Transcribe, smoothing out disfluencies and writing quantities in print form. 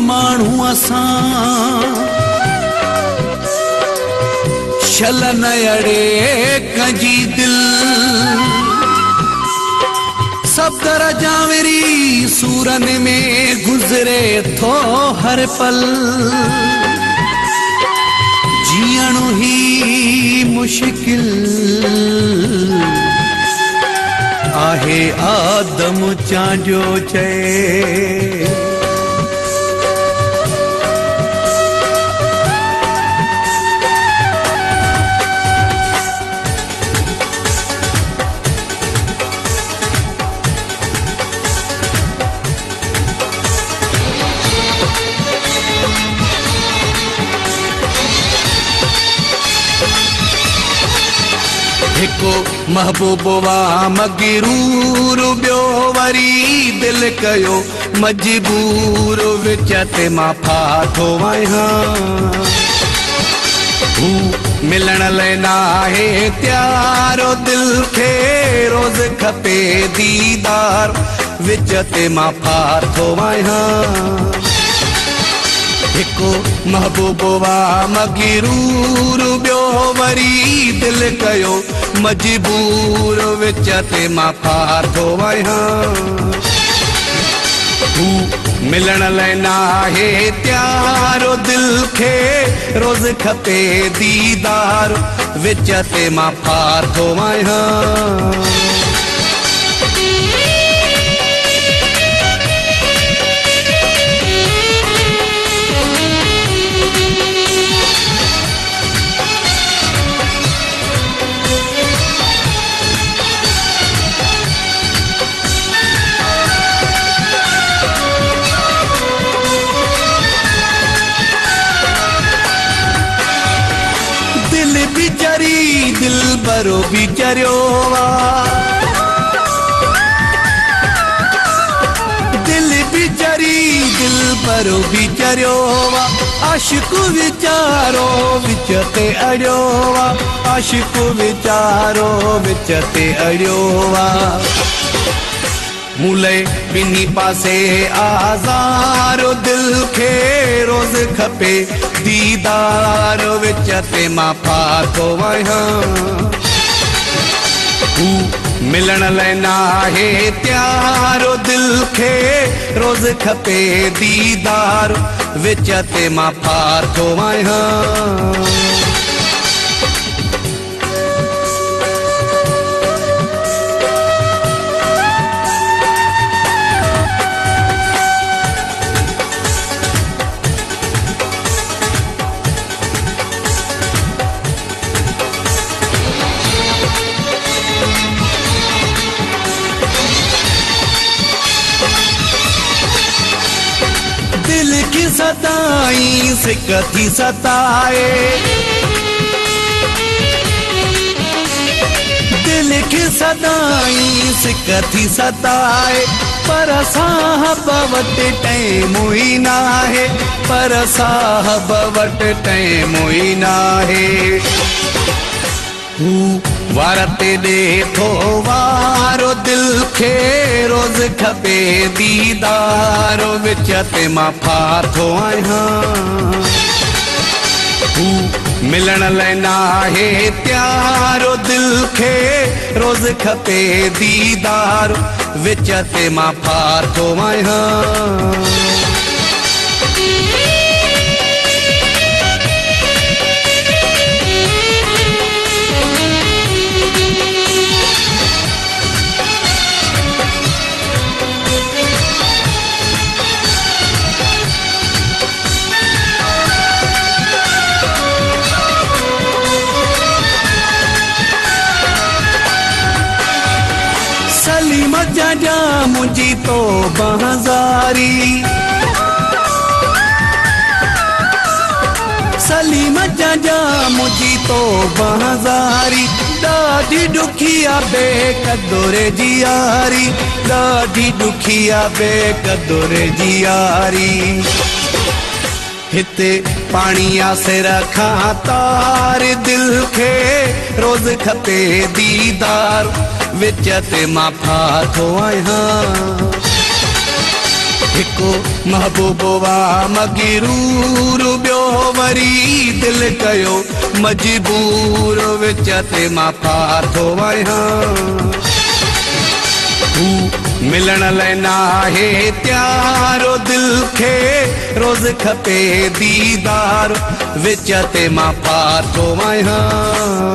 माण्हू असां छल न अड़े कंहिंजी दिल सब दरजा विरी सूरन में गुज़रे थो हर पल जीअण ही मुश्किल आहे आदम चांजो चए हिको महबूबा मगरूर ॿियो वरी दिल कयो मजबूर विच ते मां फाथो आहियां हू मिलण लाइ नाहे त्यारो दिल खे रोज़ खपे दीदार विच ते मां फाथो आहियां हिको महबूबा मगरूर ॿियो वरी दिल कयो मजबूर विच ते मां फाथो आहियां हू मिलण लाइ नाहे त्यारो दिल खे रोज़ खपे दीदार विच ते मां फाथो आहियां दिल बरो बिचरियो दिल बिचरी दिल बरो बिचरियो आशिक विचारो विच ते अड़ियो आशिक विचारो विच ते अड़ियो मूले बिनी पासे आज़ारो दिल खे रोज़ खपे दीदार विच ते मां फाथो आहियां हू मिलण लाइ नाहे त्यारो दिल खे रोज़ खपे दीदार विच ते मां फाथो आहियां दिल की सताई सिक थी सताए दिल की सताई सिक थी सताए पर साहब वट टाइम ही ना है पर साहब वट टाइम ही ना है हू वार ते दे थो वारो दिल खे रोज़ खपे दीदार विच ते मां फाथो आहियां हू मिलण लाइ नाहे त्यारो दिल खे रोज़ खपे दीदार विच ते मां फाथो आहियां सलीम जा मुंहिंजी तो बहज़ारी सलीम जा मुंहिंजी तो बहज़ारी ॾाढी ॾुखिया बेक़दुर जी यारी ॾाढी ॾुखिया बेक़दुर जी यारी हिते पाणीअ से रखां तार दिल खे रोज़ खपे दीदार विच ते मां फाथो आहियां हिको महबूबो वा मगरूर ॿियो वरी दिलि कयो मजबूर विच ते मां फाथो आहियां तू मिलण लाइ नाहे त्यारो दिल खे रोज़ खपे दीदार विच ते मां फाथो आहियां।